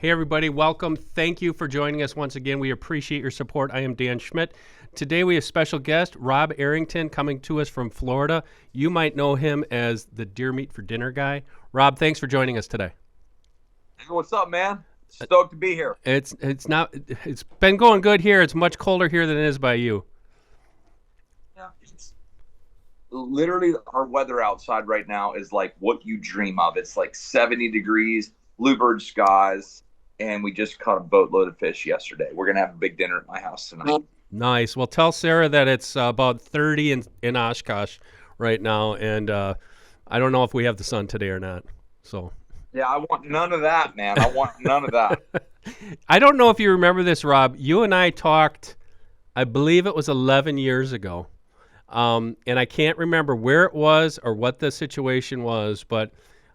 Hey, everybody. Welcome. Thank you for joining us once again. We appreciate your support. I am Dan Schmidt. Today, we have special guest, Rob Arrington, coming to us from Florida. You might know him as the deer meat for dinner guy. Rob, thanks for joining us today. Hey, what's up, man? Stoked to be here. It's been going good here. It's much colder here than it is by you. Yeah. Literally, our weather outside right now is like what you dream of. It's like 70 degrees, bluebird skies, and we just caught a boatload of fish yesterday. We're gonna have a big dinner at my house tonight. Nice. Well, tell Sarah that it's about 30 in Oshkosh right now, and I don't know if we have the sun today or not. So. Yeah, I want none of that, man. I want none of that. I don't know if you remember this, Rob. You and I talked, I believe it was 11 years ago, and I can't remember where it was or what the situation was, but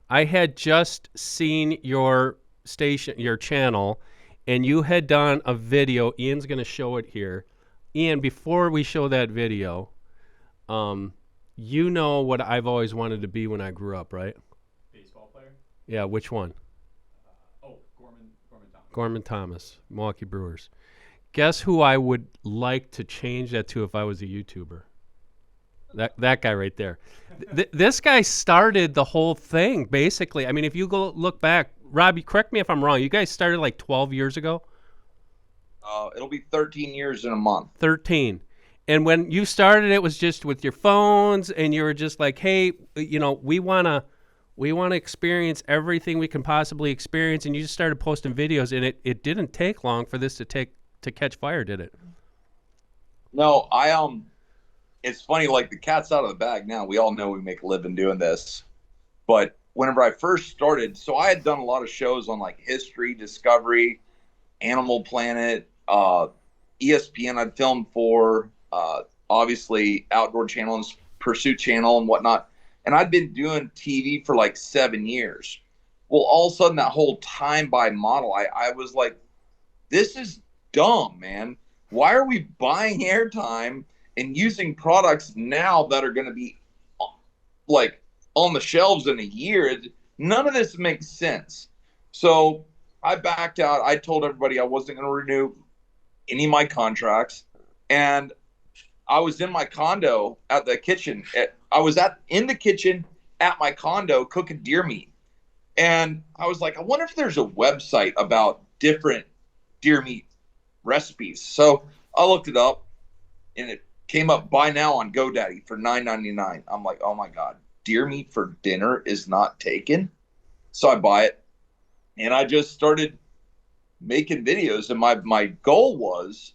I had just seen your station, your channel, and you had done a video. Ian's going to show it here. Ian, before we show that video, you know what I've always wanted to be when I grew up, right? Baseball player? Yeah, which one? Gorman Thomas. Gorman Thomas, Milwaukee Brewers. Guess who I would like to change that to if I was a YouTuber? That guy right there. This guy started the whole thing, basically. I mean, if you go look back, Rob, correct me if I'm wrong. You guys started like 12 years ago? It'll be 13 years in a month. 13. And when you started, it was just with your phones, and you were just like, hey, you know, we want to experience everything we can possibly experience, and you just started posting videos, and it didn't take long for this to catch fire, did it? No, it's funny, like the cat's out of the bag now. We all know we make a living doing this. But whenever I first started, so I had done a lot of shows on like History, Discovery, Animal Planet, ESPN I'd filmed for, obviously Outdoor Channel and Pursuit Channel and whatnot. And I'd been doing TV for like 7 years. Well, all of a sudden, that whole time buy model, I was like, this is dumb, man. Why are we buying airtime and using products now that are going to be like on the shelves in a year? None of this makes sense. So I backed out. I told everybody I wasn't going to renew any of my contracts. And I was in my condo at the kitchen. In the kitchen at my condo cooking deer meat. And I was like, I wonder if there's a website about different deer meat recipes. So I looked it up, and it came up buy now on GoDaddy for $9.99. I'm like, oh my God, deer meat for dinner is not taken. So I buy it, and I just started making videos. And my goal was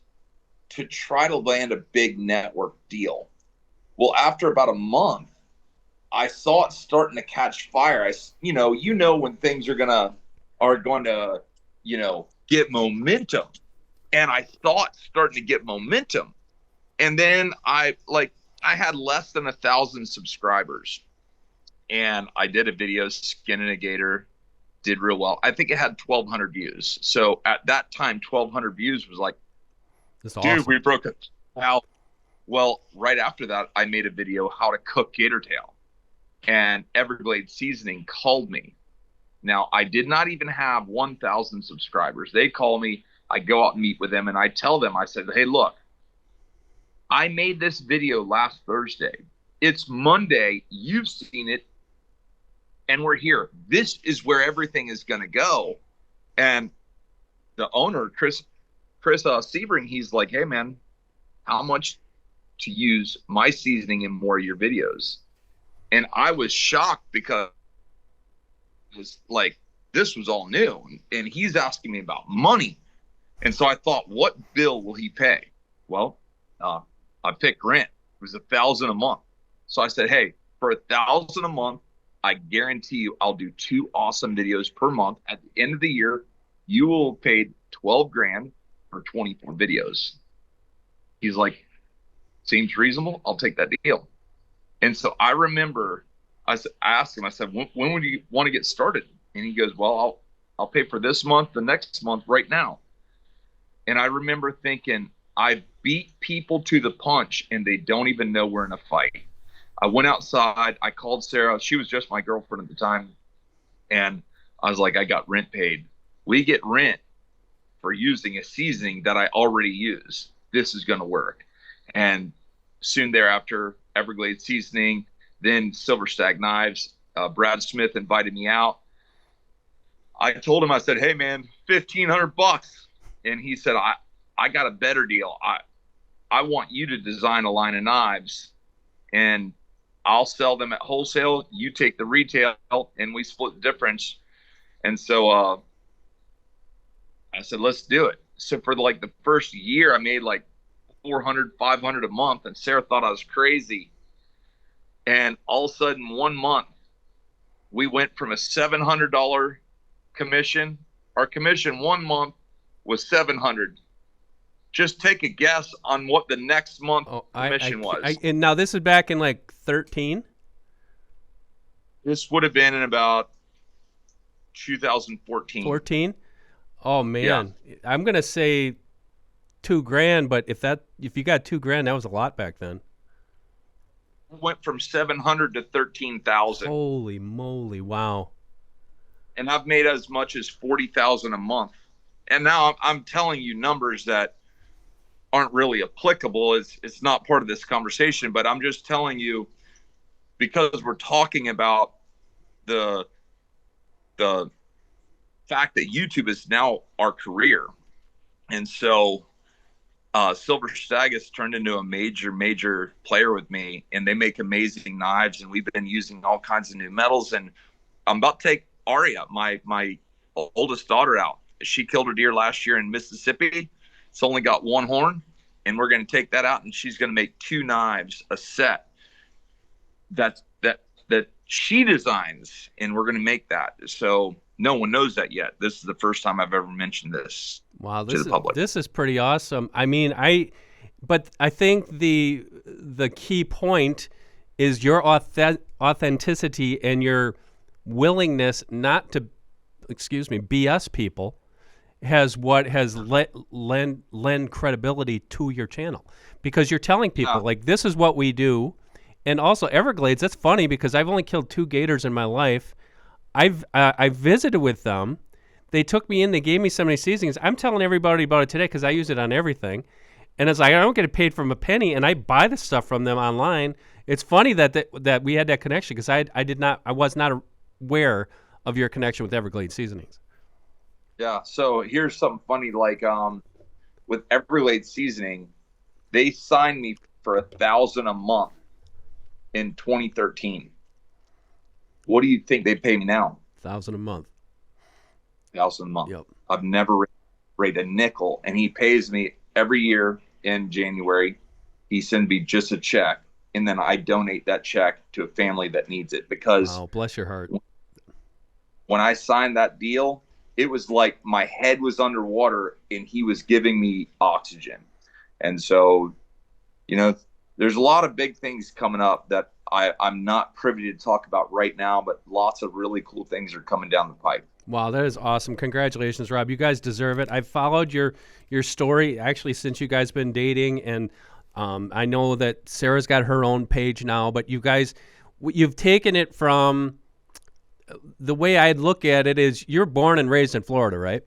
to try to land a big network deal. Well, after about a month, I saw it starting to catch fire. You know when things are going to get momentum, and I saw it starting to get momentum. And then I had less than 1,000 subscribers, and I did a video skinning a gator, did real well. I think it had 1,200 views. So at that time, 1,200 views was like, That's dude, awesome. we broke it. How? Well, right after that, I made a video how to cook gator tail, and Everglade Seasoning called me. Now, I did not even have 1,000 subscribers. They call me. I go out and meet with them, and I tell them, I said, hey, look, I made this video last Thursday. It's Monday. You've seen it, and we're here. This is where everything is going to go. And the owner, Chris Sebring, he's like, hey, man, how much to use my seasoning in more of your videos? And I was shocked because it was like, this was all new. And he's asking me about money. And so I thought, what bill will he pay? Well, I picked rent. It was $1,000 a month. So I said, hey, for $1,000 a month, I guarantee you I'll do 2 awesome videos per month. At the end of the year, you will have paid $12,000 for 24 videos. He's like, seems reasonable. I'll take that deal. And so I remember I asked him, I said, when would you want to get started? And he goes, well, I'll pay for this month, the next month, right now. And I remember thinking, I beat people to the punch and they don't even know we're in a fight. I went outside. I called Sarah. She was just my girlfriend at the time. And I was like, I got rent paid. we get rent for using a seasoning that I already use. This is going to work. And soon thereafter, Everglades seasoning, then Silver Stag knives. Brad Smith invited me out. I told him, I said, hey man, $1,500. And he said, I got a better deal. I want you to design a line of knives and I'll sell them at wholesale. You take the retail and we split the difference. And so I said, let's do it. So for like the first year, I made like 400, 500 a month. And Sarah thought I was crazy. And all of a sudden, 1 month, we went from a $700 commission. Our commission 1 month was $700. Just take a guess on what the next month commission was. And now this is back in like 13? This would have been in about 2014. 14? Oh man. Yeah. I'm going to say $2,000, but if you got $2,000, that was a lot back then. Went from 700 to 13,000. Holy moly. Wow. And I've made as much as 40,000 a month. And now I'm telling you numbers that aren't really applicable. It's not part of this conversation, but I'm just telling you because we're talking about the fact that YouTube is now our career. And so Silver Stag has turned into a major player with me, and they make amazing knives, and we've been using all kinds of new metals. And I'm about to take Aria, my oldest daughter, out. She killed her deer last year in Mississippi. It's only got one horn, and we're going to take that out, and she's going to make 2 knives a set that she designs, and we're going to make that. So no one knows that yet. This is the first time I've ever mentioned this to the public. This is pretty awesome. I mean, but I think the key point is your authenticity and your willingness not to, BS people has lend credibility to your channel, because you're telling people like, this is what we do. And also Everglades, that's funny because I've only killed 2 gators in my life. I visited with them. They took me in. They gave me so many seasonings. I'm telling everybody about it today because I use it on everything. And it's like, I don't get paid from a penny, and I buy the stuff from them online. It's funny that we had that connection because I was not aware of your connection with Everglades seasonings. Yeah. So here's something funny. Like with Everglades seasoning, they signed me for $1,000 a month in 2013. What do you think they pay me now? $1,000 a month. $1,000 a month. Yep. I've never rated a nickel, and he pays me every year in January. He sends me just a check, and then I donate that check to a family that needs it. Because bless your heart. When I signed that deal, it was like my head was underwater, and he was giving me oxygen. And so, there's a lot of big things coming up that I'm not privy to talk about right now, but lots of really cool things are coming down the pipe. Wow, that is awesome. Congratulations, Rob. You guys deserve it. I've followed your story actually since you guys been dating, and I know that Sarah's got her own page now, but you guys, you've taken it from, the way I'd look at it is you're born and raised in Florida, right?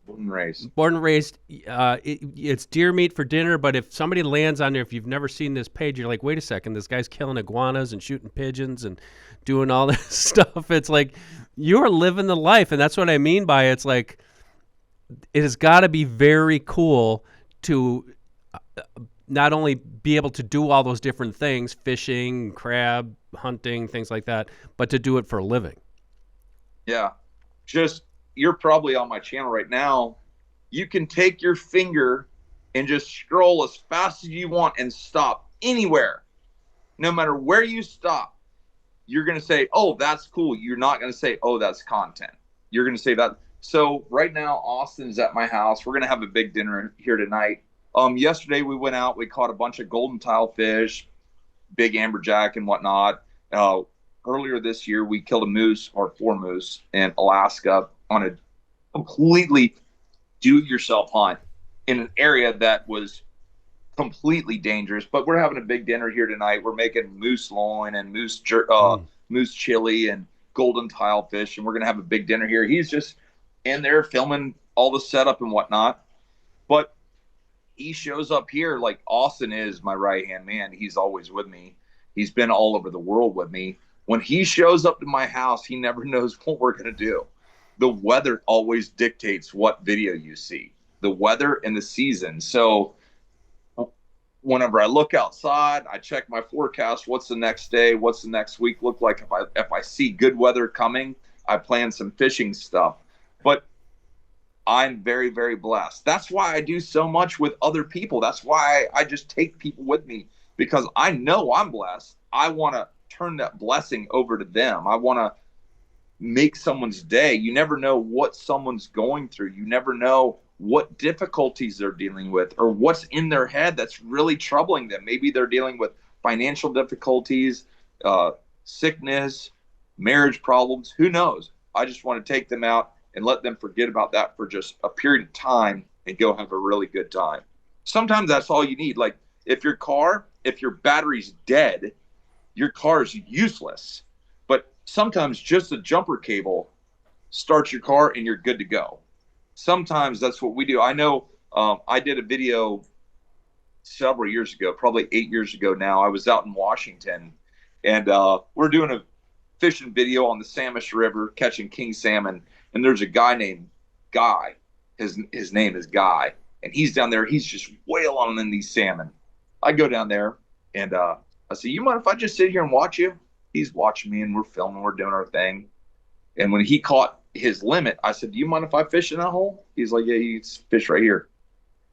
Born and raised. Born and raised. It's deer meat for dinner, but if somebody lands on there, if you've never seen this page, you're like, wait a second, this guy's killing iguanas and shooting pigeons and doing all this stuff. It's like, you're living the life, and that's what I mean by it's like, it has got to be very cool to not only be able to do all those different things, fishing, crab hunting, things like that, but to do it for a living. Yeah. You're probably on my channel right now. You can take your finger and just scroll as fast as you want and stop anywhere. No matter where you stop, you're going to say, oh, that's cool. You're not going to say, oh, that's content. You're going to say that. So right now, Austin's at my house. We're going to have a big dinner here tonight. Yesterday we went out, we caught a bunch of golden tile fish, big amberjack and whatnot. Earlier this year, we killed a moose or 4 moose in Alaska on a completely do-it-yourself hunt in an area that was completely dangerous. But we're having a big dinner here tonight. We're making moose loin and moose chili and golden tile fish, and we're going to have a big dinner here. He's just in there filming all the setup and whatnot. But he shows up here like Austin is my right hand man. He's always with me. He's been all over the world with me. When he shows up to my house, he never knows what we're going to do. The weather always dictates what video you see, the weather and the season. So whenever I look outside, I check my forecast. What's the next day? What's the next week look like? If I see good weather coming, I plan some fishing stuff. But I'm very, very blessed. That's why I do so much with other people. That's why I just take people with me, because I know I'm blessed. I want to turn that blessing over to them. I want to make someone's day. You never know what someone's going through. You never know what difficulties they're dealing with or what's in their head that's really troubling them. Maybe they're dealing with financial difficulties, sickness, marriage problems. Who knows? I just want to take them out and let them forget about that for just a period of time and go have a really good time. Sometimes that's all you need. Like if your battery's dead, your car's useless. But sometimes just a jumper cable starts your car and you're good to go. Sometimes that's what we do. I know I did a video several years ago, probably 8 years ago now. I was out in Washington, and we're doing a fishing video on the Samish River, catching king salmon. And there's a guy named Guy. His name is Guy, and he's down there. He's just whaling in these salmon. I go down there, and I say, "You mind if I just sit here and watch you?" He's watching me, and we're filming. We're doing our thing. And when he caught his limit, I said, "Do you mind if I fish in that hole?" He's like, "Yeah, you fish right here."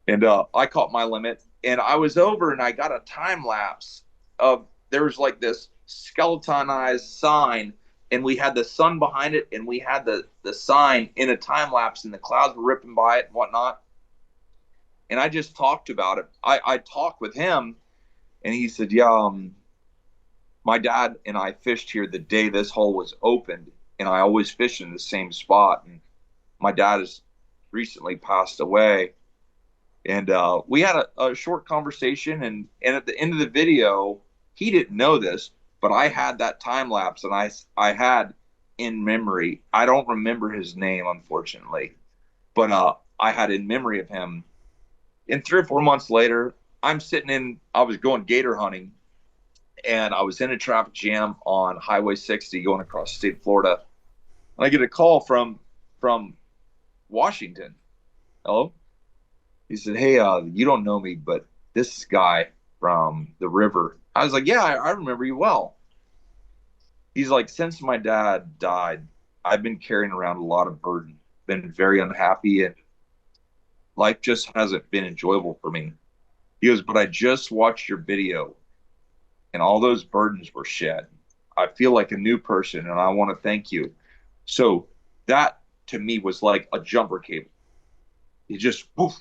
And I caught my limit, and I was over, and I got a time lapse of there was like this skeletonized sign, and we had the sun behind it, and we had the sign in a time lapse, and the clouds were ripping by it and whatnot. And I just talked about it. I talked with him, and he said, "Yeah, my dad and I fished here the day this hole was opened, and I always fish in the same spot. And my dad has recently passed away." And we had a short conversation, and at the end of the video, he didn't know this, but I had that time lapse, and I had in memory. I don't remember his name, unfortunately, but I had in memory of him. And 3 or 4 months later, I was going gator hunting, and I was in a traffic jam on Highway 60 going across the state of Florida. And I get a call from Washington. Hello? He said, "Hey, you don't know me, but this is Guy from the river." I was like, "Yeah, I remember you well." He's like, "Since my dad died, I've been carrying around a lot of burden, been very unhappy, and life just hasn't been enjoyable for me." He goes, "But I just watched your video, and all those burdens were shed. I feel like a new person, and I want to thank you." So that to me was like a jumper cable. He just, poof,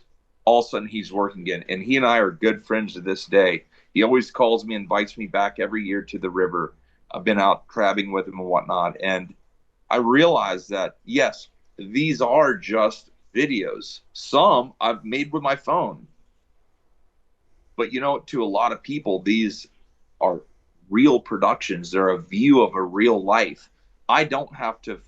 all of a sudden he's working again. And he and I are good friends to this day. He always calls me, invites me back every year to the river. I've been out crabbing with him and whatnot. And I realized that, yes, these are just videos. Some I've made with my phone. But, to a lot of people, these are real productions. They're a view of a real life. I don't have to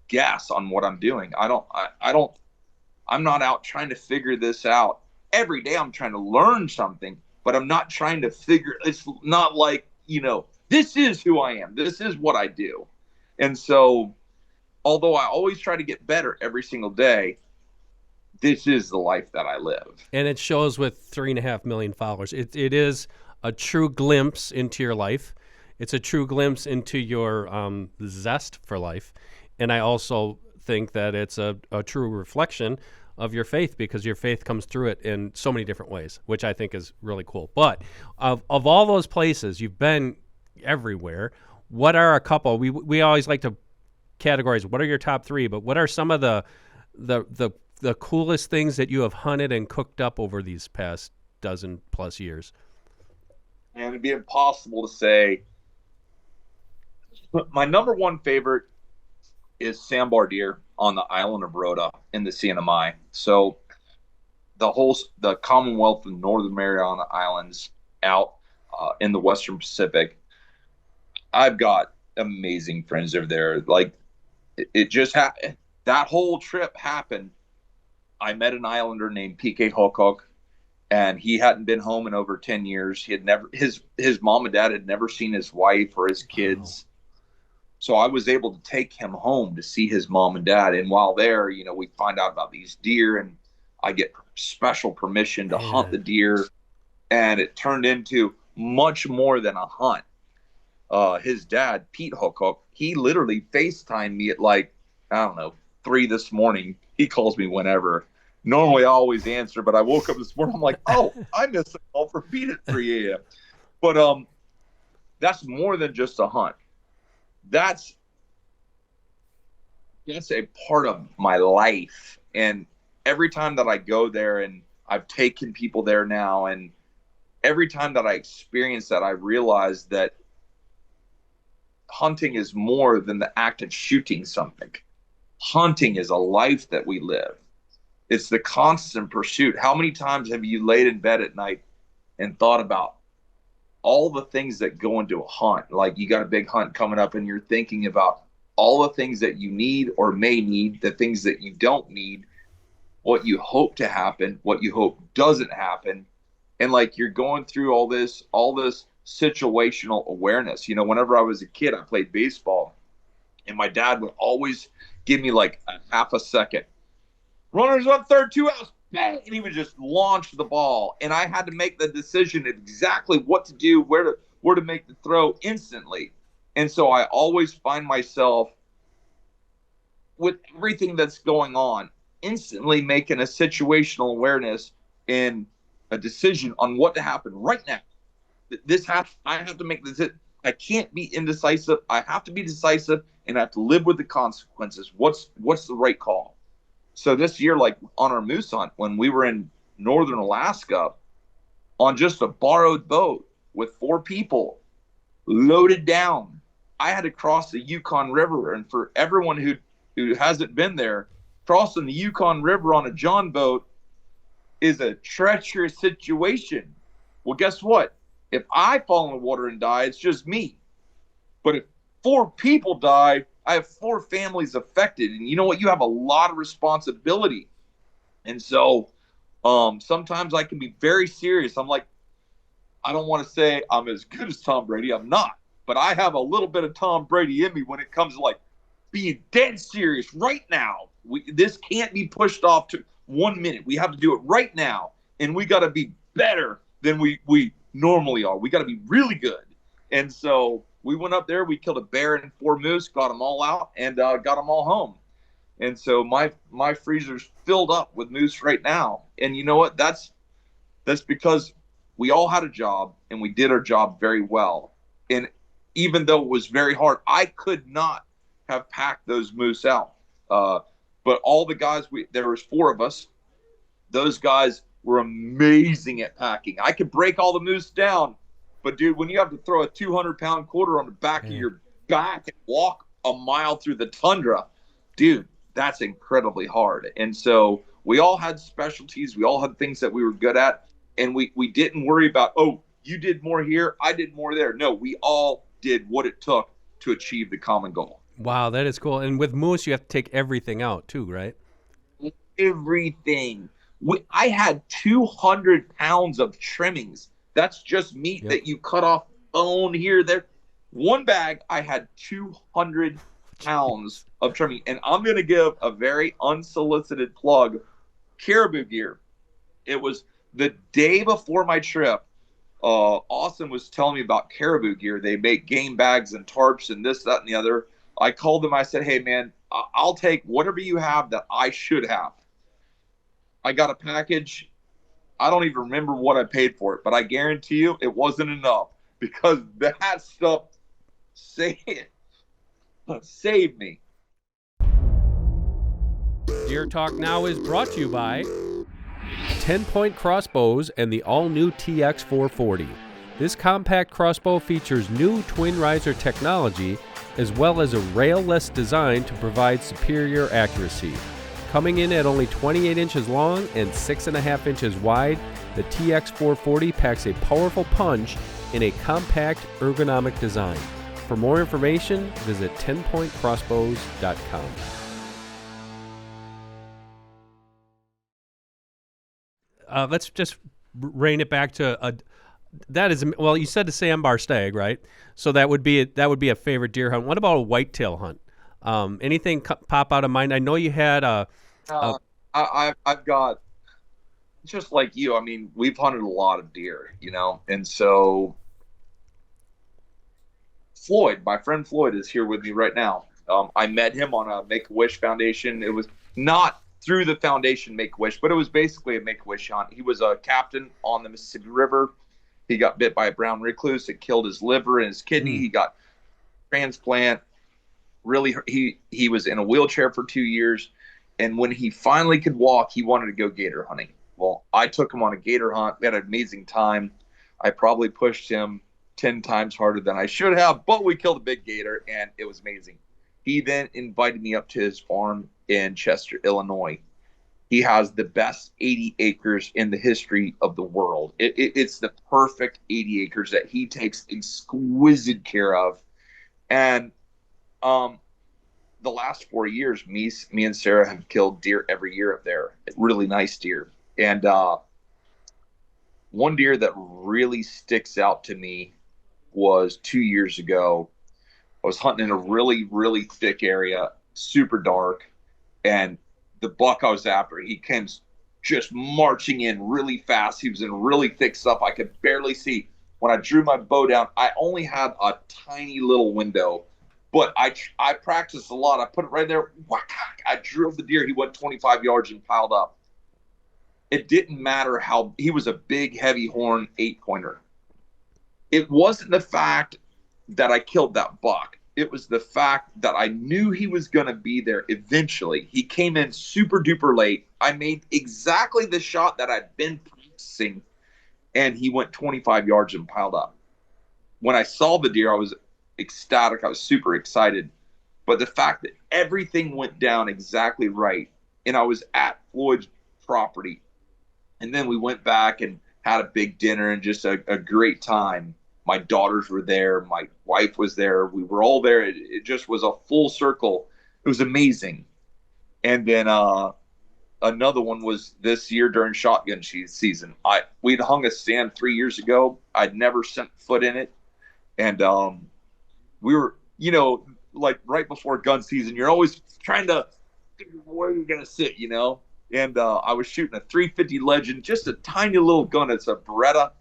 guess on what I'm doing. I'm not out trying to figure this out. Every day I'm trying to learn something, but I'm not trying to it's not like, this is who I am. This is what I do. And so, although I always try to get better every single day, this is the life that I live. And it shows with 3.5 million followers. It is a true glimpse into your life. It's a true glimpse into your zest for life. And I also think that it's a true reflection of your faith, because your faith comes through it in so many different ways, which I think is really cool. But of all those places, you've been everywhere. What are a couple? We always like to categorize what are your top 3, but what are some of the coolest things that you have hunted and cooked up over these past dozen plus years? And it'd be impossible to say. My number one favorite is sandbar deer on the island of Rota in the CNMI. So the Commonwealth of Northern Mariana Islands out in the Western Pacific. I've got amazing friends over there. Like it just happened. that whole trip happened. I met an Islander named PK Hokok, and he hadn't been home in over 10 years. He had never, his mom and dad had never seen his wife or his kids. Wow. So I was able to take him home to see his mom and dad. And while there, you know, we find out about these deer, and I get special permission to hunt the deer. And it turned into much more than a hunt. His dad, Pete Hokok, he literally FaceTimed me at like, I don't know, 3 this morning. He calls me whenever. Normally I always answer, but I woke up this morning, I'm like, oh, I missed a call for Pete at 3 a.m. But that's more than just a hunt. That's a part of my life. And every time that I go there, and I've taken people there now, and every time that I experience that, I realize that hunting is more than the act of shooting something. Hunting is a life that we live. It's the constant pursuit. How many times have you laid in bed at night and thought about all the things that go into a hunt? Like, you got a big hunt coming up and you're thinking about all the things that you need or may need, the things that you don't need, what you hope to happen, what you hope doesn't happen. And like, you're going through all this situational awareness. You know, whenever I was a kid, I played baseball, and my dad would always give me like a half a second. Runners on third, 2 outs, bang, and he would just launch the ball. And I had to make the decision of exactly what to do, where to make the throw instantly. And so I always find myself, with everything that's going on, instantly making a situational awareness and a decision on what to happen right now. I have to make this. I can't be indecisive. I have to be decisive, and I have to live with the consequences. What's the right call? So this year, like on our moose hunt, when we were in northern Alaska on just a borrowed boat with 4 people loaded down, I had to cross the Yukon River. And for everyone who hasn't been there, crossing the Yukon River on a John boat is a treacherous situation. Well, guess what? If I fall in the water and die, it's just me. But if 4 people die, I have 4 families affected. And you know what? You have a lot of responsibility. And so sometimes I can be very serious. I'm like, I don't want to say I'm as good as Tom Brady. I'm not. But I have a little bit of Tom Brady in me when it comes to like being dead serious right now. This can't be pushed off to 1 minute. We have to do it right now. And we got to be better than we normally are. We got to be really good. And so we went up there, we killed a bear and 4 moose, got them all out, and got them all home. And so my freezer's filled up with moose right now. And you know what? That's because we all had a job, and we did our job very well. And even though it was very hard, I could not have packed those moose out. But all the guys, there was 4 of us. Those guys were amazing at packing. I could break all the moose down, but dude, when you have to throw a 200-pound quarter on the back of your back and walk a mile through the tundra, dude, that's incredibly hard. And so we all had specialties. We all had things that we were good at, and we didn't worry about, oh, you did more here, I did more there. No, we all did what it took to achieve the common goal. Wow, that is cool. And with moose, you have to take everything out too, right? Everything. I had 200 pounds of trimmings. That's just meat that you cut off, bone here, there. One bag, I had 200 pounds of trimming. And I'm going to give a very unsolicited plug. Caribou gear. It was the day before my trip. Austin was telling me about caribou gear. They make game bags and tarps and this, that, and the other. I called them. I said, hey, man, I'll take whatever you have that I should have. I got a package. I don't even remember what I paid for it, but I guarantee you it wasn't enough, because that stuff saved me. Deer Talk Now is brought to you by 10-Point Crossbows and the all-new TX 440. This compact crossbow features new twin riser technology as well as a rail-less design to provide superior accuracy. Coming in at only 28 inches long and 6.5 inches wide, the TX 440 packs a powerful punch in a compact, ergonomic design. For more information, visit 10pointcrossbows.com. let's just rein it back to a. That is well. You said the sandbar stag, right? So that would be a favorite deer hunt. What about a whitetail hunt? Anything pop out of mind? I know you had I've got, just like you. I mean, we've hunted a lot of deer, and so Floyd, my friend Floyd, is here with me right now. I met him on a Make-A-Wish Foundation. It was not through the foundation Make-A-Wish, but it was basically a Make-A-Wish hunt. He was a captain on the Mississippi River. He got bit by a brown recluse. It killed his liver and his kidney. He got transplant. Really, he was in a wheelchair for 2 years. And when he finally could walk, he wanted to go gator hunting. Well, I took him on a gator hunt. We had an amazing time. I probably pushed him 10 times harder than I should have, but we killed a big gator, and it was amazing. He then invited me up to his farm in Chester, Illinois. He has the best 80 acres in the history of the world. It's the perfect 80 acres that he takes exquisite care of. And the last 4 years, me and Sarah have killed deer every year up there. Really nice deer. And one deer that really sticks out to me was 2 years ago. I was hunting in a really, really thick area, super dark, and the buck I was after, he came just marching in really fast. He was in really thick stuff. I could barely see. When I drew my bow down, I only had a tiny little window, but I practiced a lot. I put it right there. Whack, I drove the deer. He went 25 yards and piled up. It didn't matter how he was a big, heavy horn 8-pointer. It wasn't the fact that I killed that buck. It was the fact that I knew he was going to be there eventually. He came in super duper late. I made exactly the shot that I'd been practicing, and he went 25 yards and piled up. When I saw the deer, I was ecstatic. I was super excited. But the fact that everything went down exactly right, and I was at Floyd's property, and then we went back and had a big dinner and just a great time. My daughters were there. My wife was there. We were all there. It just was a full circle. It was amazing. And then another one was this year during shotgun season. We'd hung a stand 3 years ago. I'd never set foot in it. And we were, like right before gun season, you're always trying to figure where you're going to sit, And I was shooting a 350 Legend, just a tiny little gun. It's a Beretta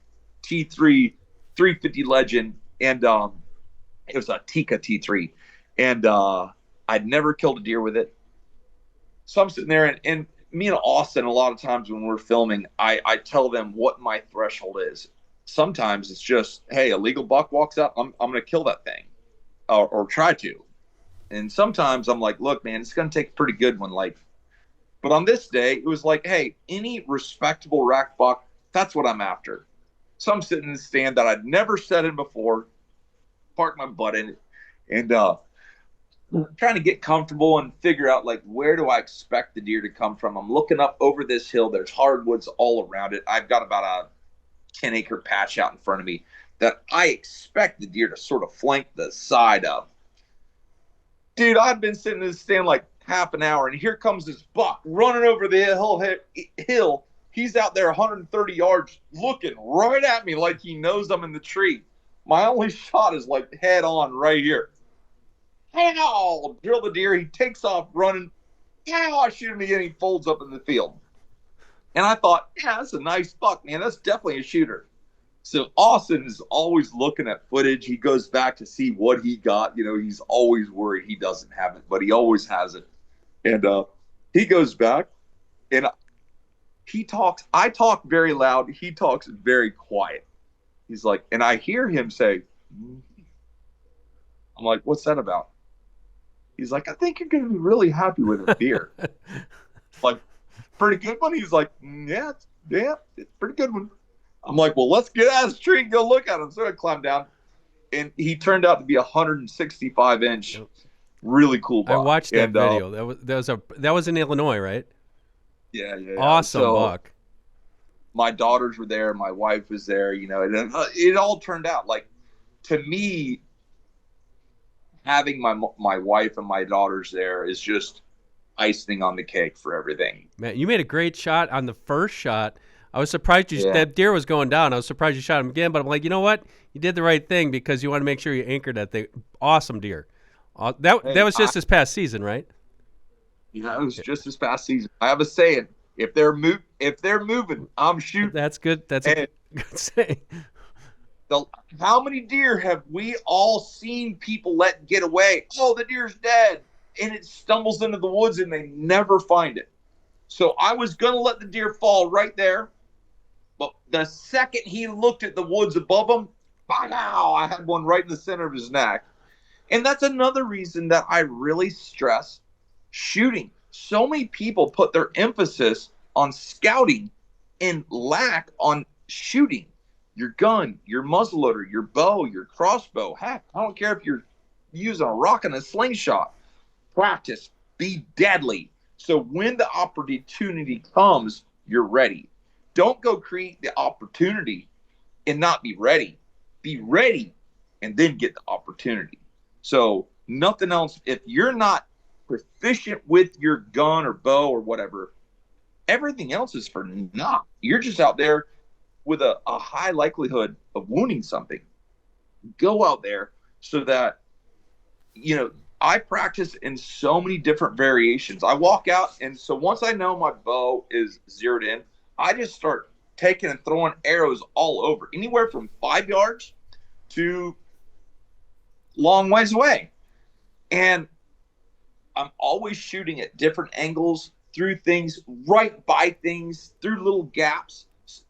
T3 350 Legend, and it was a Tika T3, and I'd never killed a deer with it. So I'm sitting there, and me and Austin, a lot of times when we're filming, I tell them what my threshold is. Sometimes it's just, hey, a legal buck walks up, I'm going to kill that thing, or try to. And sometimes I'm like, look, man, it's going to take a pretty good one. But on this day, it was like, hey, any respectable rack buck, that's what I'm after. So I'm sitting in the stand that I'd never sat in before, park my butt in it, and trying to get comfortable and figure out, where do I expect the deer to come from? I'm looking up over this hill. There's hardwoods all around it. I've got about a 10-acre patch out in front of me that I expect the deer to sort of flank the side of. Dude, I've been sitting in the stand like half an hour, and here comes this buck running over the hill. He's out there 130 yards looking right at me like he knows I'm in the tree. My only shot is head on right here. I'll drill the deer. He takes off running. I shoot him again. He folds up in the field. And I thought, yeah, that's a nice buck, man. That's definitely a shooter. So Austin is always looking at footage. He goes back to see what he got. He's always worried he doesn't have it, but he always has it. And he goes back, and he talks. I talk very loud. He talks very quiet. He's like, and I hear him say, I'm like, what's that about? He's like, I think you're going to be really happy with a deer. Like, pretty good one? He's like, yeah, it's pretty good one. I'm like, well, let's get out of the tree and go look at him. So I climbed down, and he turned out to be 165-inch, really cool buck. I watched that video. That was in Illinois, right? Yeah. Awesome buck. My daughters were there. My wife was there. And it all turned out to me. Having my wife and my daughters there is just icing on the cake for everything. Man, you made a great shot on the first shot. I was surprised Yeah. that deer was going down. I was surprised you shot him again, but I'm like, you know what? You did the right thing because you want to make sure you anchored that thing. Awesome deer. That Hey, was just this past season, right? it was just this past season. I have a saying: if they're moving, I'm shooting. That's good. That's a And good saying. how many deer have we all seen people let get away? Oh, the deer's dead, and it stumbles into the woods and they never find it. So I was gonna let the deer fall right there, but the second he looked at the woods above him, wow, I had one right in the center of his neck. And that's another reason that I really stress shooting. So many people put their emphasis on scouting and lack on shooting. Your gun, your muzzleloader, your bow, your crossbow. Heck, I don't care if you're using a rock and a slingshot. Practice. Be deadly. So when the opportunity comes, you're ready. Don't go create the opportunity and not be ready. Be ready and then get the opportunity. So nothing else. If you're not proficient with your gun or bow or whatever, everything else is for naught. You're just out there with a high likelihood of wounding something. Go out there so that, I practice in so many different variations. I walk out, and so once I know my bow is zeroed in, I just start taking and throwing arrows all over, anywhere from 5 yards to long ways away. And I'm always shooting at different angles, through things, right by things, through little gaps.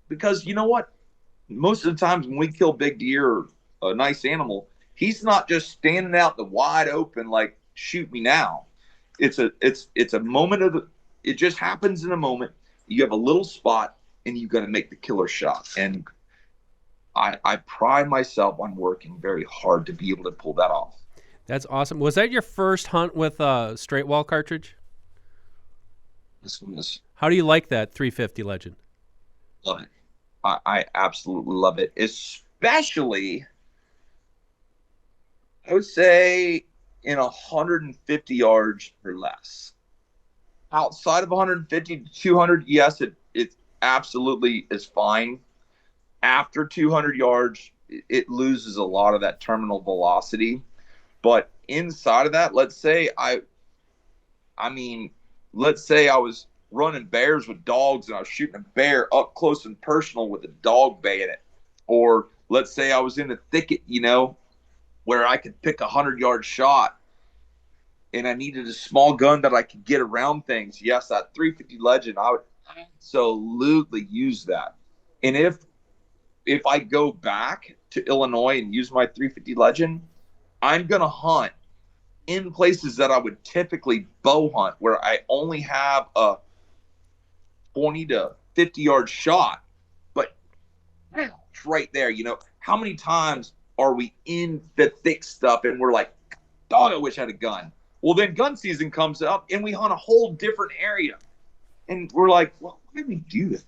Because you know what? Most of the times when we kill big deer or a nice animal, he's not just standing out the wide open like, shoot me now. It's a moment it just happens in a moment. You have a little spot and you've got to make the killer shot. And I pride myself on working very hard to be able to pull that off. That's awesome. Was that your first hunt with a straight wall cartridge? This one is, How do you like that 350 Legend? love it. I absolutely love it. Especially, I would say, in 150 yards or less. Outside of 150 to 200, yes, it absolutely is fine. After 200 yards, it loses a lot of that terminal velocity. But inside of that, let's say I was running bears with dogs and I was shooting a bear up close and personal with a dog bay in it. Or let's say I was in a thicket, where I could pick 100-yard shot and I needed a small gun that I could get around things. Yes, that 350 Legend, I would absolutely use that. And if I go back to Illinois and use my 350 Legend, I'm going to hunt in places that I would typically bow hunt, where I only have a 20 to 50-yard shot. But it's right there. How many times are we in the thick stuff and we're like, dog, I wish I had a gun. Well, then gun season comes up and we hunt a whole different area. And we're like, well, why did we do this?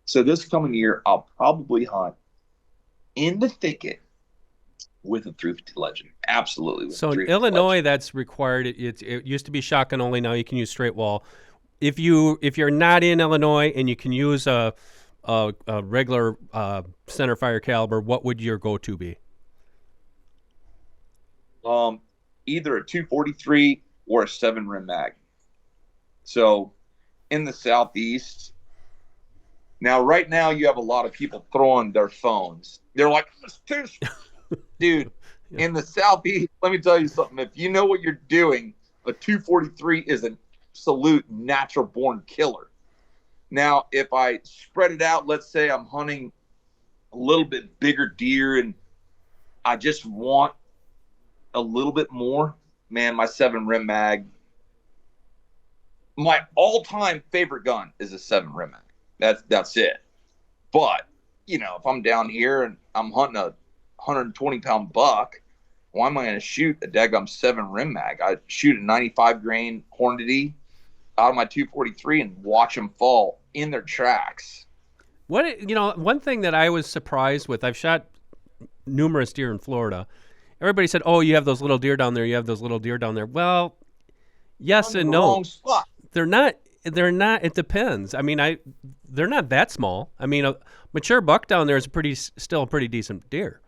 So this coming year, I'll probably hunt in the thicket with a 350 Legend. Absolutely. So in Illinois, that's required. It used to be shotgun only. Now you can use straight wall. If you're not in Illinois and you can use a regular center fire caliber, what would your go-to be? Either a 243 or a 7 rim mag. So in the Southeast, right now you have a lot of people throwing their phones. They're like, dude, Yeah. In the Southeast, let me tell you something. If you know what you're doing, a 243 is an absolute natural born killer. Now, if I spread it out, let's say I'm hunting a little bit bigger deer and I just want a little bit more, man, my 7 rim mag, my all-time favorite gun is a 7 rim mag. That's it. But, if I'm down here and I'm hunting a 120-pound buck, why am I going to shoot a daggum 7 rim mag? I shoot a 95 grain Hornady out of my 243 and watch them fall in their tracks. One thing that I was surprised with, I've shot numerous deer in Florida. Everybody said, "Oh, you have those little deer down there. You have those little deer down there." Well, yes and no. Wrong spot. They're not they're not. It depends. I mean, they're not that small. I mean, a mature buck down there is still a pretty decent deer.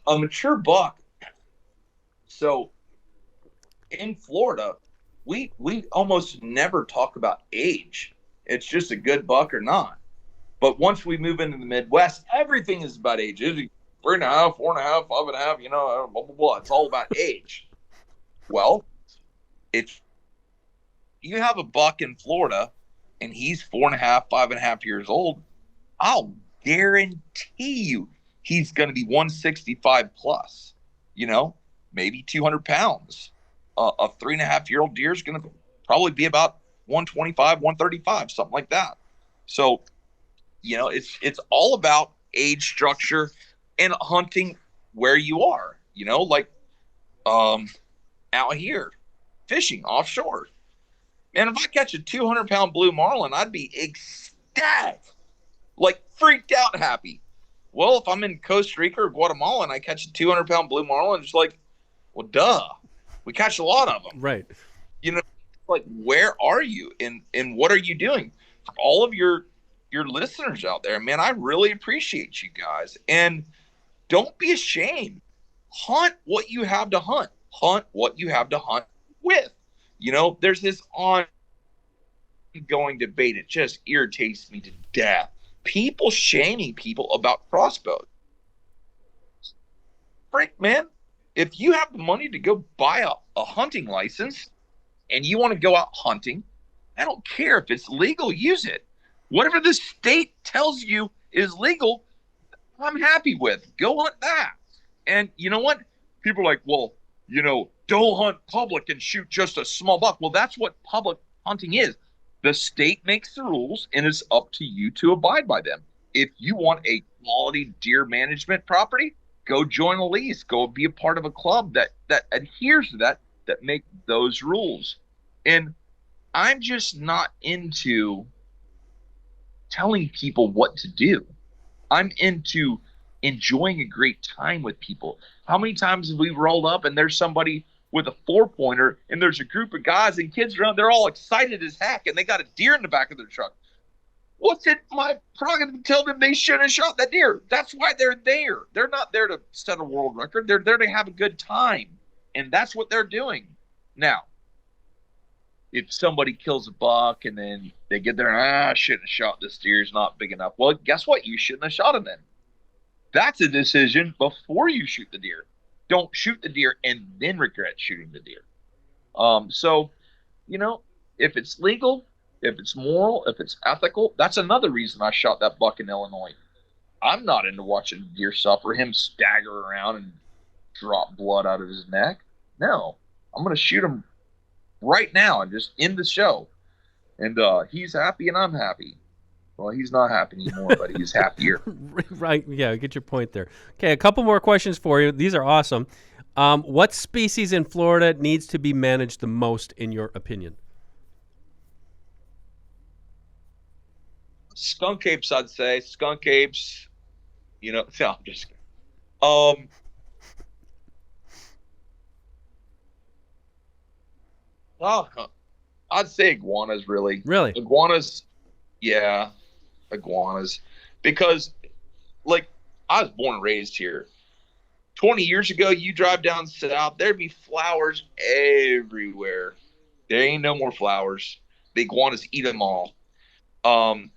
A mature buck. So in Florida, we almost never talk about age. It's just a good buck or not. But once we move into the Midwest, everything is about age. Is he 3.5, 4.5, 5.5? Blah blah blah. It's all about age. Well, if you have a buck in Florida and he's 4.5, 5.5 years old, I'll guarantee you he's going to be 165 plus. Maybe 200 pounds. A 3.5-year-old deer is going to probably be about 125, 135, something like that. So, it's all about age structure and hunting where you are, out here fishing offshore. Man, if I catch a 200-pound blue marlin, I'd be ecstatic, like freaked out happy. Well, if I'm in Costa Rica or Guatemala and I catch a 200-pound blue marlin, it's like, well, duh. We catch a lot of them. Right. Like, where are you and what are you doing? For all of your listeners out there, man, I really appreciate you guys. And don't be ashamed. Hunt what you have to hunt. Hunt what you have to hunt with. There's this ongoing debate. It just irritates me to death. People shaming people about crossbows. Frank, man, if you have the money to go buy a hunting license and you want to go out hunting, I don't care if it's legal, use it. Whatever the state tells you is legal, I'm happy with. Go hunt that. And you know what? People are like, well, don't hunt public and shoot just a small buck. Well, that's what public hunting is. The state makes the rules, and it's up to you to abide by them. If you want a quality deer management property, go join a lease. Go be a part of a club that adheres to that make those rules. And I'm just not into telling people what to do. I'm into enjoying a great time with people. How many times have we rolled up and there's somebody with a 4-pointer and there's a group of guys and kids around, they're all excited as heck and they got a deer in the back of their truck. What's it my prerogative to tell them they shouldn't have shot that deer? That's why they're there. They're not there to set a world record. They're there to have a good time. And that's what they're doing. Now, if somebody kills a buck and then they get there and I shouldn't have shot this deer, is not big enough. Well, guess what? You shouldn't have shot him then. That's a decision before you shoot the deer. Don't shoot the deer and then regret shooting the deer. So, if it's legal, if it's moral, if it's ethical, that's another reason I shot that buck in Illinois. I'm not into watching a deer suffer, him stagger around and drop blood out of his neck. No, I'm going to shoot him right now and just end the show. And he's happy and I'm happy. Well, he's not happy anymore, but he's happier. Right. Yeah, I get your point there. Okay, a couple more questions for you. These are awesome. What species in Florida needs to be managed the most, in your opinion? Skunk apes, I'd say. Skunk apes, no, I'm just kidding. I'd say iguanas, really. Really? Iguanas, yeah, iguanas. Because, I was born and raised here. 20 years ago, you drive down south, there'd be flowers everywhere. There ain't no more flowers. The iguanas eat them all.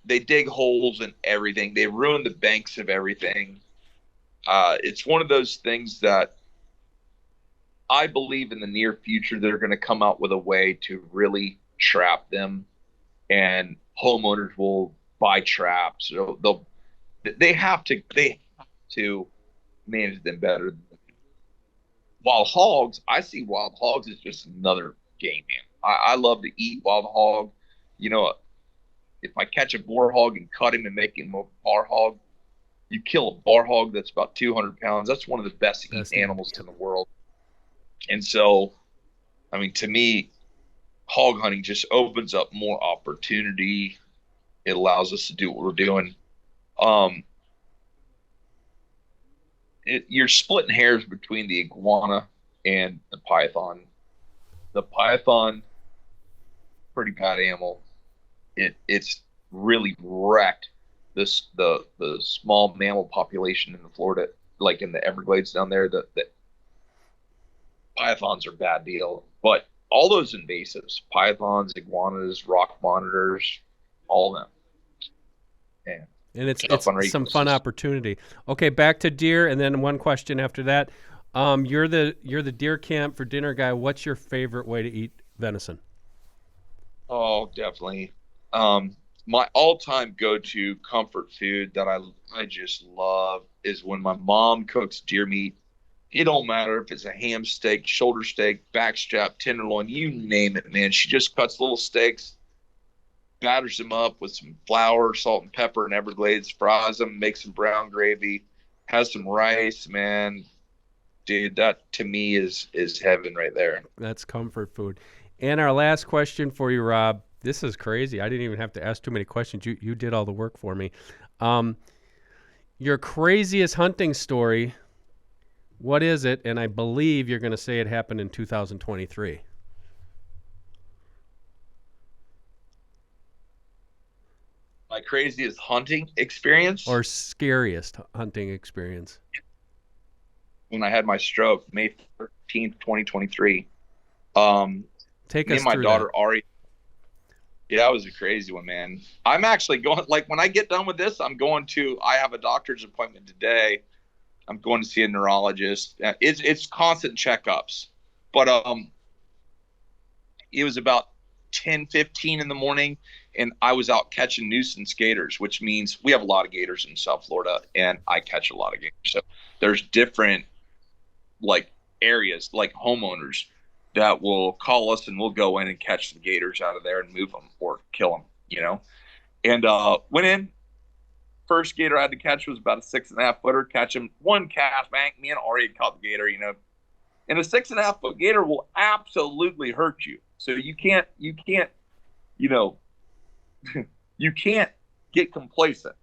They dig holes in everything. They ruin the banks of everything. It's one of those things that I believe in the near future they're going to come out with a way to really trap them, and homeowners will buy traps. They have to manage them better. Wild hogs, I see wild hogs as just another game, man. I love to eat wild hog. If I catch a boar hog and cut him and make him a bar hog, you kill a bar hog that's about 200 pounds. That's one of the best eating animals in the world. And so, to me, hog hunting just opens up more opportunity. It allows us to do what we're doing. You're splitting hairs between the iguana and the python. The python pretty bad animal. It's really wrecked the small mammal population in the Florida, like in the Everglades down there. The pythons are a bad deal, but all those invasives, pythons, iguanas, rock monitors, all of them. And And it's stuff on our some fun ecosystem. opportunity. Okay, back to deer, and then one question after that. You're the deer camp for dinner guy. What's your favorite way to eat venison? Oh, definitely. My all-time go-to comfort food that I just love is when my mom cooks deer meat. It don't matter if it's a ham steak, shoulder steak, backstrap, tenderloin, you name it, man. She just cuts little steaks, batters them up with some flour, salt and pepper and Everglades, fries them, makes some brown gravy, has some rice, man. Dude, that to me is heaven right there. That's comfort food. And our last question for you, Rob. This is crazy. I didn't even have to ask too many questions. You did all the work for me. Um, your craziest hunting story. What is it? And I believe you're going to say it happened in 2023. My craziest hunting experience Or scariest hunting experience. when I had my stroke, May 13th, 2023. Um, Take Me us and my through daughter that. Ari. Yeah, that was a crazy one, man. I'm actually going, like, when I get done with this, I have a doctor's appointment today. I'm going to see a neurologist. It's constant checkups. But it was about 10:15 in the morning, and I was out catching nuisance gators, which means we have a lot of gators in South Florida, and I catch a lot of gators. So there's different, like, areas, like homeowners that will call us, and we'll go in and catch the gators out of there and move them or kill them. And went in. First gator I had to catch was about a 6.5 footer. Catch him one cast, bang. Me and Ari had caught the gator. And a 6.5 foot gator will absolutely hurt you. So you know, you can't get complacent.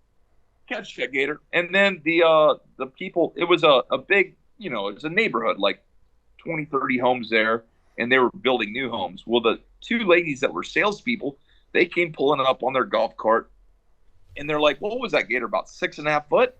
Catch that gator. And then the people, it was a big, it was a neighborhood, like 20, 30 homes there, and they were building new homes. Well, the two ladies that were salespeople, they came pulling up on their golf cart, and they're like, "What was that gator, about 6.5 foot?"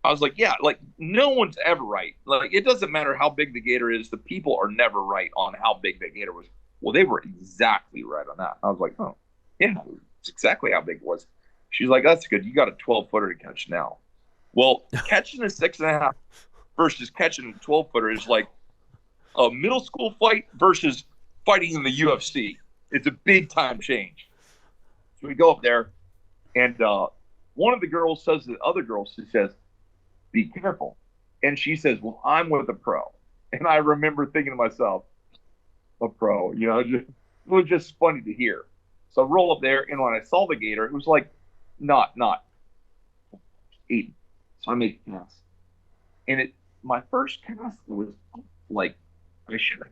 I was like, "Yeah, like no one's ever right. Like it doesn't matter how big the gator is. The people are never right on how big that gator was." Well, they were exactly right on that. I was like, "Oh, yeah, it's exactly how big it was." She's like, "That's good. You got a 12 footer to catch now." Well, catching a 6.5 versus catching a 12 footer is like a middle school fight versus fighting in the UFC. It's a big time change. So we go up there, and one of the girls says to the other girl, she says, "Be careful." And she says, "Well, I'm with a pro." And I remember thinking to myself, a pro, it was just funny to hear. So I roll up there, and when I saw the gator, it was like not 8. So I made a cast. And my first cast was like, I should have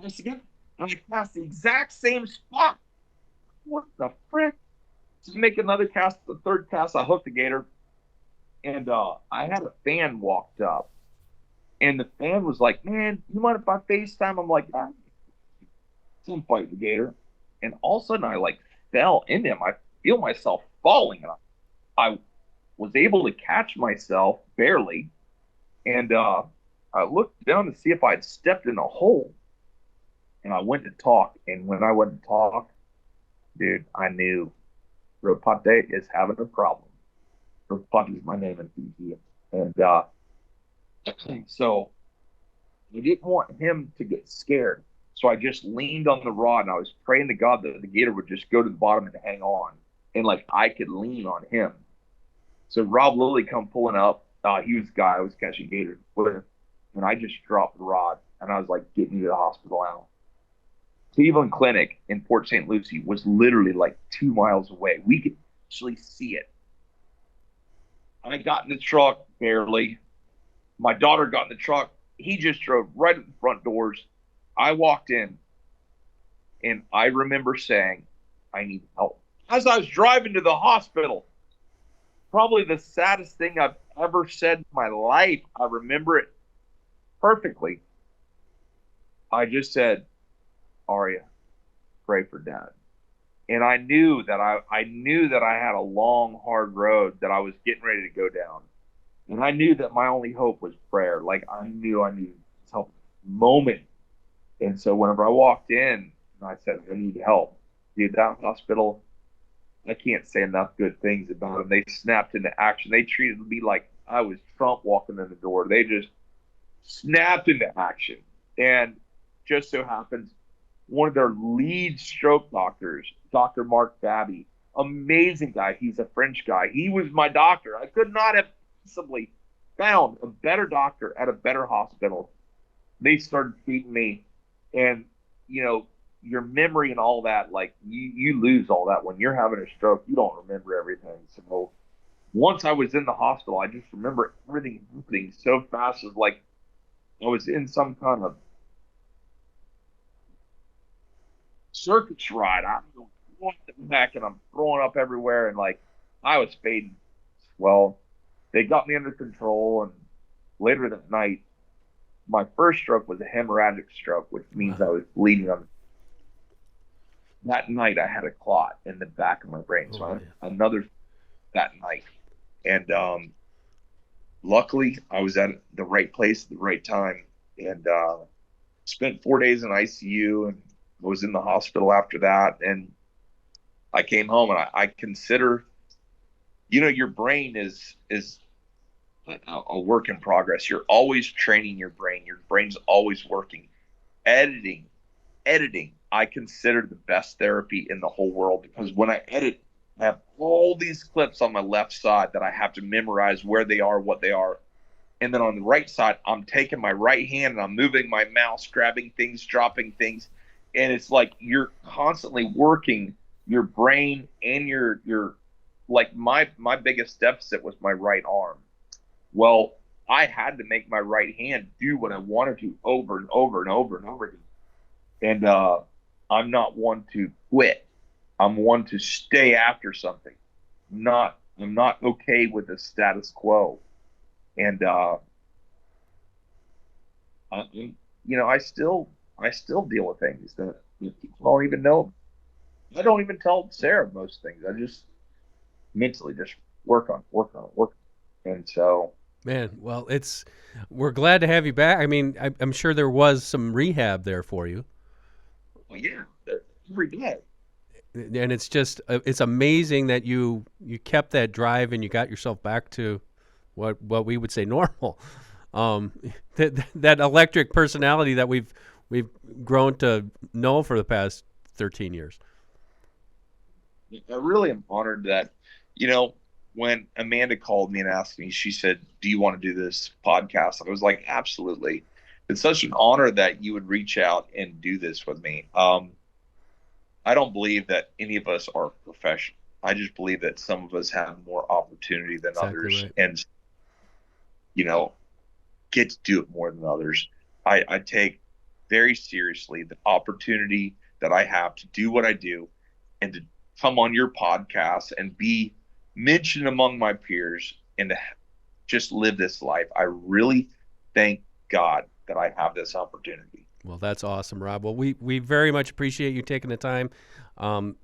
cast again. And I cast the exact same spot. What the frick? To make another cast, the third cast, I hooked the gator, and I had a fan walked up, and the fan was like, "Man, you mind if I FaceTime?" I'm like, "Ah, some fight the gator," and all of a sudden I like fell into him. I feel myself falling, and I was able to catch myself barely, and I looked down to see if I'd stepped in a hole, and I went to talk, and when I went to talk, dude, I knew Rapate is having a problem. Rapate is my name in Fiji. And so I didn't want him to get scared. So I just leaned on the rod, and I was praying to God that the gator would just go to the bottom and hang on. And like I could lean on him. So Rob Lilly come pulling up. He was the guy I was catching gators with. And I just dropped the rod, and I was like, "Get me to the hospital now." Cleveland Clinic in Port St. Lucie was literally like 2 miles away. We could actually see it. I got in the truck barely. My daughter got in the truck. He just drove right at the front doors. I walked in, and I remember saying, "I need help." As I was driving to the hospital, probably the saddest thing I've ever said in my life. I remember it perfectly. I just said, "Aria, pray for Dad. And I knew that I had a long, hard road that I was getting ready to go down. And I knew that my only hope was prayer. Like I knew I needed help moment. And so whenever I walked in and I said, I need help, dude, that hospital, I can't say enough good things about them. They snapped into action. They treated me like I was Trump walking in the door. They just snapped into action. And just so happens, one of their lead stroke doctors, Dr. Mark Babby, amazing guy. He's a French guy. He was my doctor. I could not have possibly found a better doctor at a better hospital. They started treating me, and your memory and all that, like you lose all that when you're having a stroke. You don't remember everything. So once I was in the hospital, I just remember everything happening so fast. It was like I was in some kind of circus ride. I'm going back and I'm throwing up everywhere, and like I was fading. Well, they got me under control, and later that night, my first stroke was a hemorrhagic stroke, which means I was bleeding on. That night, I had a clot in the back of my brain, so I had another that night, and luckily, I was at the right place at the right time, and spent 4 days in ICU, and was in the hospital after that, and I came home, and I consider, your brain is a work in progress. You're always training your brain. Your brain's always working. Editing, I consider the best therapy in the whole world, because when I edit, I have all these clips on my left side that I have to memorize where they are, what they are. And then on the right side, I'm taking my right hand and I'm moving my mouse, grabbing things, dropping things. And it's like you're constantly working your brain and your like my biggest deficit was my right arm. Well, I had to make my right hand do what I wanted to over and over and over and over again. And I'm not one to quit. I'm one to stay after something. I'm not okay with the status quo. And I still deal with things that people don't even know. I don't even tell Sarah most things. I just mentally just work on. And so, man, well, we're glad to have you back. I mean, I'm sure there was some rehab there for you. Well, yeah, every day. And it's just, it's amazing that you kept that drive and you got yourself back to what we would say normal. That electric personality that we've grown to know for the past 13 years. I really am honored that, when Amanda called me and asked me, she said, "Do you want to do this podcast?" I was like, "Absolutely." It's such an honor that you would reach out and do this with me. I don't believe that any of us are professional. I just believe that some of us have more opportunity than others, right. And get to do it more than others. I take very seriously the opportunity that I have to do what I do and to come on your podcast and be mentioned among my peers and to just live this life. I really thank God that I have this opportunity. Well, that's awesome, Rob. Well, we very much appreciate you taking the time.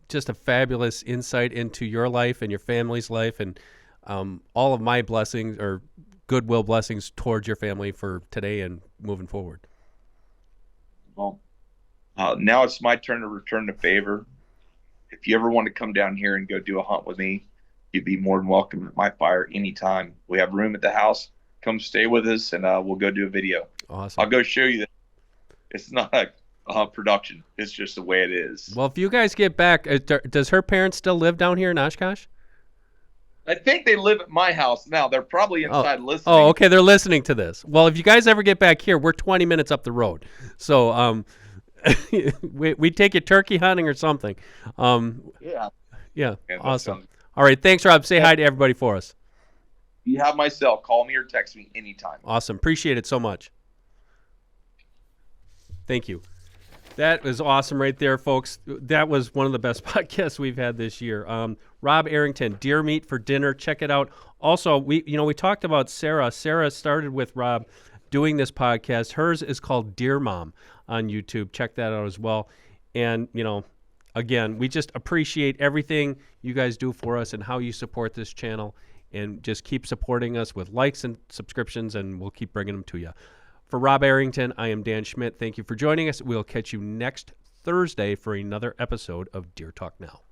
Just a fabulous insight into your life and your family's life, and all of my blessings or goodwill blessings towards your family for today and moving forward. Well, now it's my turn to return the favor. If you ever want to come down here and go do a hunt with me, you'd be more than welcome at my fire anytime. We have room at the house. Come stay with us, and we'll go do a video. Awesome. I'll go show you that it's not a production. It's just the way it is. Well, if you guys get back, does her parents still live down here in Oshkosh? I think they live at my house now. They're probably inside listening. Oh, okay. They're listening to this. Well, if you guys ever get back here, we're 20 minutes up the road. So we take you turkey hunting or something. Yeah. Yeah. Awesome. All right. Thanks, Rob. Say hi to everybody for us. You have my cell. Call me or text me anytime. Awesome. Appreciate it so much. Thank you. That was awesome right there, folks. That was one of the best podcasts we've had this year. Rob Arrington, Deer Meat for Dinner. Check it out. Also, we talked about Sarah. Sarah started with Rob doing this podcast. Hers is called Deer Mom on YouTube. Check that out as well. And, again, we just appreciate everything you guys do for us and how you support this channel. And just keep supporting us with likes and subscriptions, and we'll keep bringing them to you. For Rob Arrington, I am Dan Schmidt. Thank you for joining us. We'll catch you next Thursday for another episode of Deer Talk Now.